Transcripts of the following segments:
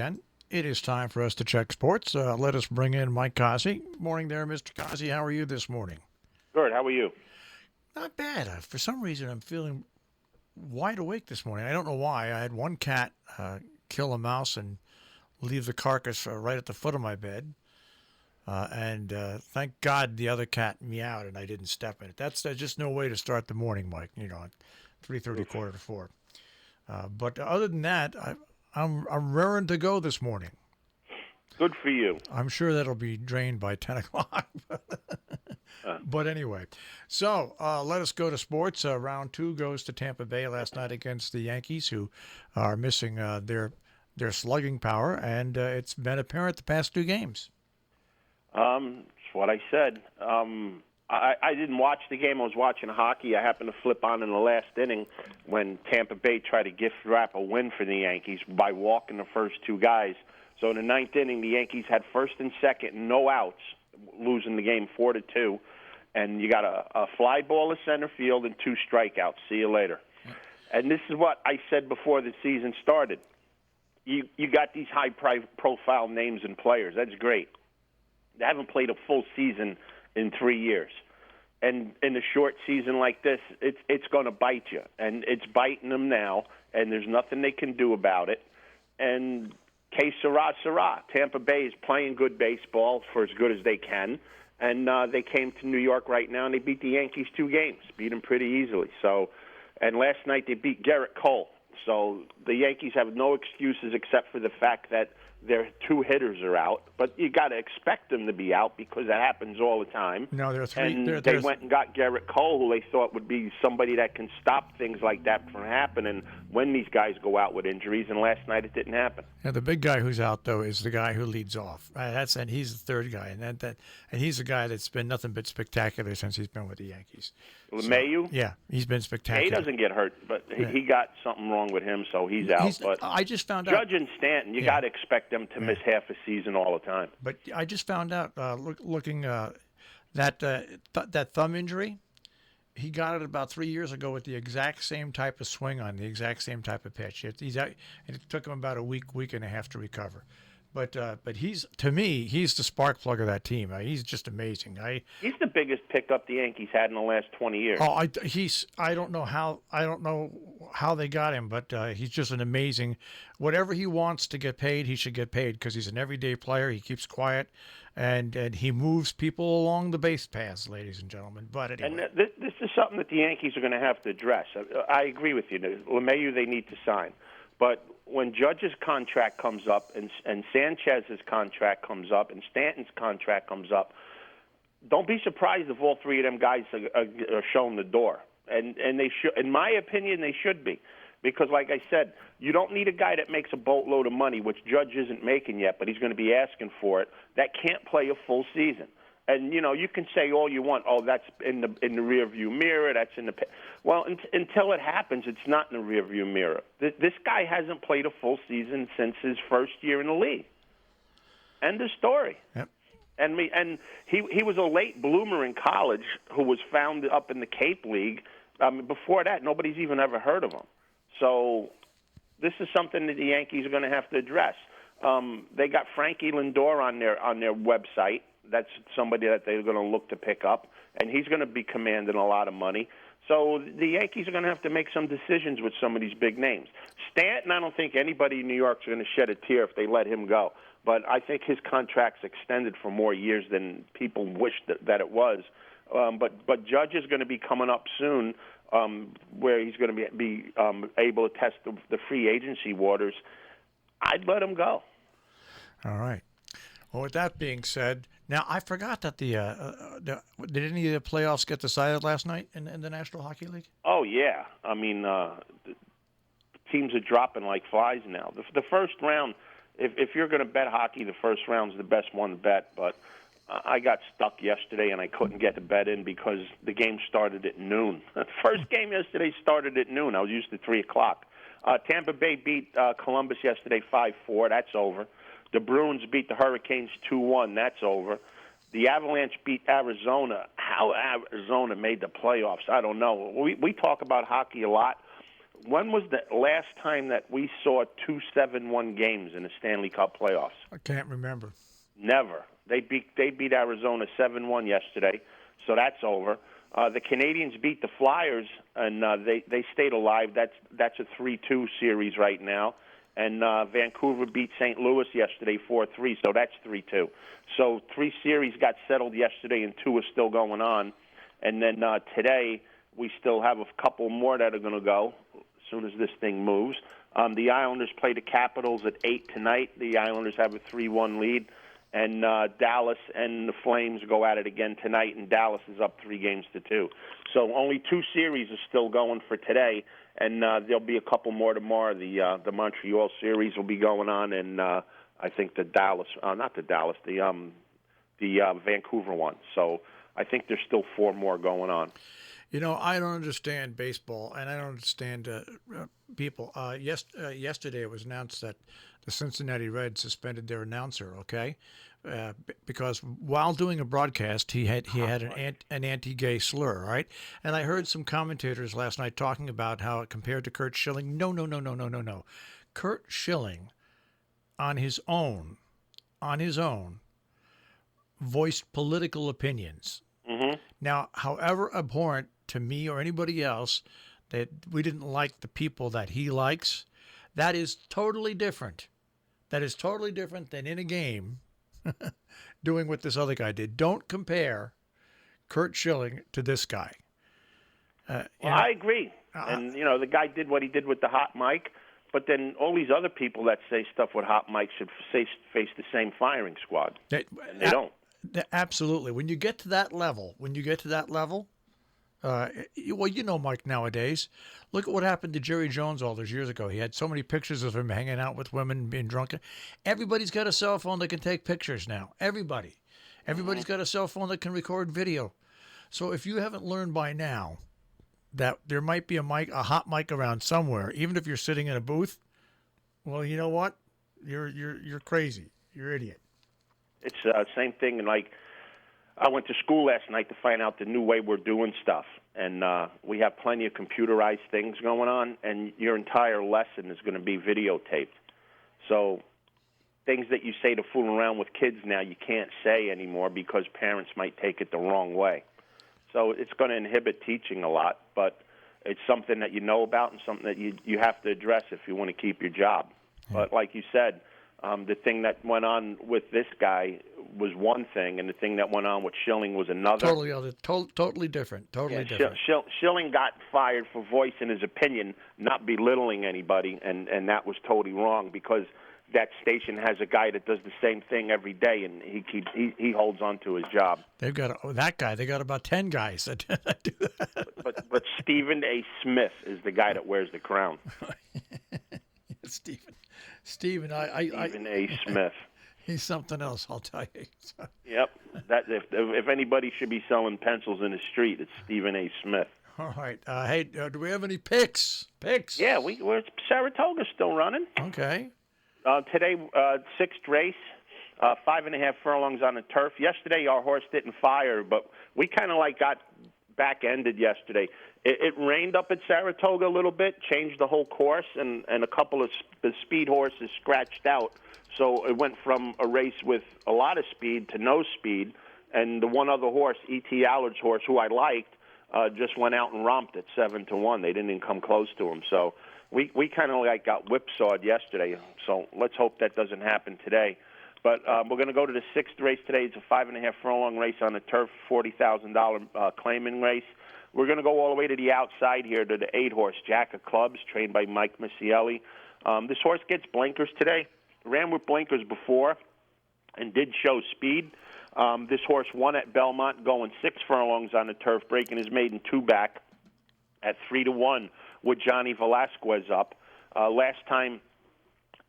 And it is time for us to check sports. Let us bring in Mike Cozzi. Morning there, Mr. Cozzi. How are you this morning? Good. How are you? Not bad. For some reason, I'm feeling wide awake this morning. I don't know why. I had one cat kill a mouse and leave the carcass right at the foot of my bed. And thank God the other cat meowed and I didn't step in it. That's just no way to start the morning, Mike, at 3:30, quarter to 4. But other than that, I'm raring to go this morning. Good for you. I'm sure that'll be drained by 10 o'clock. But anyway, so let us go to sports. Round two goes to Tampa Bay last night against the Yankees, who are missing their slugging power, and it's been apparent the past two games. It's what I said. I didn't watch the game. I was watching hockey. I happened to flip on in the last inning when Tampa Bay tried to gift wrap a win for the Yankees by walking the first two guys. So in the ninth inning, the Yankees had first and second, no outs, losing the game 4-2. And you got a fly ball to center field and two strikeouts. See you later. And this is what I said before the season started. You got these high-profile names and players. That's great. They haven't played a full season in 3 years. And in a short season like this, it's going to bite you. And it's biting them now, and there's nothing they can do about it. And que sera, sera. Tampa Bay is playing good baseball for as good as they can. And they came to New York right now, and they beat the Yankees 2 games, beat them pretty easily. So, and last night they beat Garrett Cole. So the Yankees have no excuses except for the fact that their two hitters are out. But you got to expect them to be out because that happens all the time. No, there are three. And they went and got Garrett Cole, who they thought would be somebody that can stop things like that from happening when these guys go out with injuries. And last night it didn't happen. Yeah, the big guy who's out though is the guy who leads off. And he's the third guy, and he's the guy that's been nothing but spectacular since he's been with the Yankees. LeMahieu? So, yeah, he's been spectacular. He doesn't get hurt, but he got something wrong with him, so he's out. But I just found out. Judge and Stanton, you got to expect them to miss half a season all the time. But I just found out, looking that thumb injury, he got it about 3 years ago with the exact same type of swing on the exact same type of pitch. He's out, and it took him about a week and a half to recover. But he's, to me, he's the spark plug of that team. He's just amazing. He's the biggest pickup the Yankees had in the last 20 years. Oh, I don't know how they got him, but he's just an amazing. Whatever he wants to get paid, he should get paid because he's an everyday player. He keeps quiet, and he moves people along the base paths, ladies and gentlemen. But anyway. And this is something that the Yankees are going to have to address. I agree with you. LeMahieu they need to sign, but when Judge's contract comes up and Sanchez's contract comes up and Stanton's contract comes up, don't be surprised if all three of them guys are shown the door. And they should, in my opinion, they should be. Because, like I said, you don't need a guy that makes a boatload of money, which Judge isn't making yet, but he's going to be asking for it, that can't play a full season. And, you can say all you want, oh, that's in the rearview mirror, that's in the – well, until it happens, it's not in the rearview mirror. This guy hasn't played a full season since his first year in the league. End of story. Yep. And he was a late bloomer in college who was found up in the Cape League. Before that, nobody's even ever heard of him. So this is something that the Yankees are going to have to address. They got Frankie Lindor on their website. That's somebody that they're going to look to pick up, and he's going to be commanding a lot of money. So the Yankees are going to have to make some decisions with some of these big names. Stanton, I don't think anybody in New York is going to shed a tear if they let him go. But I think his contract's extended for more years than people wished that it was. But Judge is going to be coming up soon, where he's going to be able to test the free agency waters. I'd let him go. All right. Well, with that being said, now I forgot that did any of the playoffs get decided last night in the National Hockey League? Oh yeah, I mean teams are dropping like flies now. The first round, if you're going to bet hockey, the first round's the best one to bet. But I got stuck yesterday and I couldn't get the bet in because the game started at noon. The first game yesterday started at noon. I was used to 3 o'clock. Tampa Bay beat Columbus yesterday 5-4. That's over. The Bruins beat the Hurricanes 2-1. That's over. The Avalanche beat Arizona. How Arizona made the playoffs, I don't know. We talk about hockey a lot. When was the last time that we saw 2 7-1 games in the Stanley Cup playoffs? I can't remember. Never. They beat Arizona 7-1 yesterday, so that's over. The Canadians beat the Flyers, and they stayed alive. That's a 3-2 series right now. And Vancouver beat St. Louis yesterday 4-3, so that's 3-2. So 3 series got settled yesterday, and 2 are still going on. And then today we still have a couple more that are going to go as soon as this thing moves. The Islanders play the Capitals at 8 tonight. The Islanders have a 3-1 lead. And Dallas and the Flames go at it again tonight, and Dallas is up 3-2. So only 2 series are still going for today, and there'll be a couple more tomorrow. The Montreal series will be going on, and I think the Vancouver one. So I think there's still 4 more going on. You know, I don't understand baseball, and I don't understand people. Yesterday it was announced that the Cincinnati Reds suspended their announcer, okay? Because while doing a broadcast, he had an anti-gay slur, right? And I heard some commentators last night talking about how it compared to Curt Schilling. No. Curt Schilling, on his own, voiced political opinions. Mm-hmm. Now, however abhorrent to me or anybody else that we didn't like the people that he likes, that is totally different. That is totally different than in a game doing what this other guy did. Don't compare Curt Schilling to this guy. I agree. And, the guy did what he did with the hot mic, but then all these other people that say stuff with hot mics should face the same firing squad. And they don't. Absolutely. When you get to that level, well, Mike, nowadays, look at what happened to Jerry Jones all those years ago. He had so many pictures of him hanging out with women, being drunk. Everybody's got a cell phone that can take pictures now. Everybody's got a cell phone that can record video. So if you haven't learned by now that there might be a hot mic around somewhere, even if you're sitting in a booth, well, you know what? You're crazy. You're an idiot. It's the same thing. And like, I went to school last night to find out the new way we're doing stuff. And we have plenty of computerized things going on, and your entire lesson is going to be videotaped. So things that you say to fool around with kids now you can't say anymore because parents might take it the wrong way. So it's going to inhibit teaching a lot, but it's something that you know about and something that you have to address if you want to keep your job. But like you said, the thing that went on with this guy was one thing, and the thing that went on with Schilling was another. Totally different. Different. Schilling got fired for voicing his opinion, not belittling anybody, and that was totally wrong because that station has a guy that does the same thing every day, and he holds on to his job. They've got that guy. They got about 10 guys that do that. But Stephen A. Smith is the guy that wears the crown. Stephen, Stephen A. Smith. He's something else, I'll tell you. Yep. That if anybody should be selling pencils in the street, it's Stephen A. Smith. All right. Hey, do we have any picks? Yeah, we're Saratoga's still running. Okay. Today, 6th race, 5.5 furlongs on the turf. Yesterday, our horse didn't fire, but we kind of got back-ended yesterday. It rained up at Saratoga a little bit, changed the whole course, and a couple of the speed horses scratched out. So it went from a race with a lot of speed to no speed, and the one other horse, E.T. Allard's horse, who I liked, just went out and romped at 7-1. They didn't even come close to him. So we kind of got whipsawed yesterday. So let's hope that doesn't happen today. But we're going to go to the 6th race today. It's a 5.5 furlong race on the turf, $40,000 claiming race. We're going to go all the way to the outside here to the 8-horse, Jack of Clubs, trained by Mike Misielli. This horse gets blinkers today. Ran with blinkers before and did show speed. This horse won at Belmont, going 6 furlongs on the turf, breaking his maiden 2-back at 3-1 with Johnny Velasquez up. Last time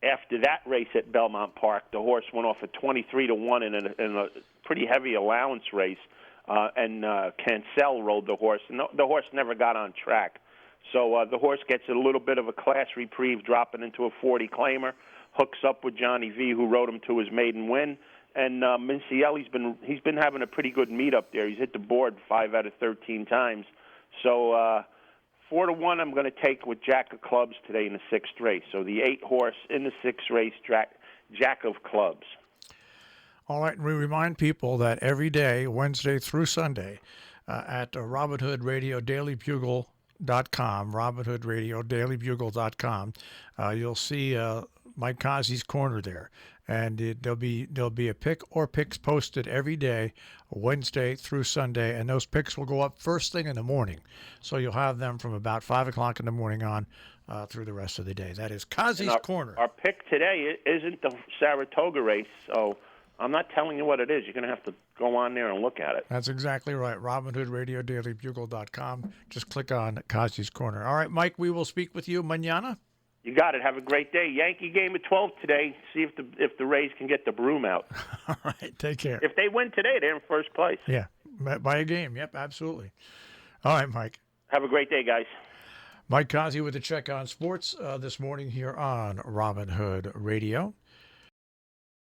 after that race at Belmont Park, the horse went off at 23-1 in a pretty heavy allowance race, and Cancel rode the horse, and the horse never got on track. So the horse gets a little bit of a class reprieve, dropping into a 40 claimer, hooks up with Johnny V, who rode him to his maiden win. And Mincielli's been having a pretty good meet up there. He's hit the board 5 out of 13 times. So 4-1, I'm going to take with Jack of Clubs today in the 6th race. So the 8 horse in the 6th race, Jack of Clubs. All right, and we remind people that every day, Wednesday through Sunday, at Robin Hood Radio Daily Bugle.com, RobinHoodRadio.dailybugle.com, you'll see Mike Cozzi's Corner there. And there'll be a pick or picks posted every day, Wednesday through Sunday, and those picks will go up first thing in the morning. So you'll have them from about 5 o'clock in the morning on through the rest of the day. That is Cozzi's Corner. Our pick today isn't the Saratoga race, so I'm not telling you what it is. You're going to have to go on there and look at it. That's exactly right. Robin Hood Radio Daily Bugle.com. Just click on Cozzi's Corner. All right, Mike, we will speak with you mañana. You got it. Have a great day. Yankee game at 12 today. See if the Rays can get the broom out. All right, take care. If they win today, they're in first place. Yeah, by a game. Yep, absolutely. All right, Mike. Have a great day, guys. Mike Cozzi with the Check on Sports this morning here on Robin Hood Radio.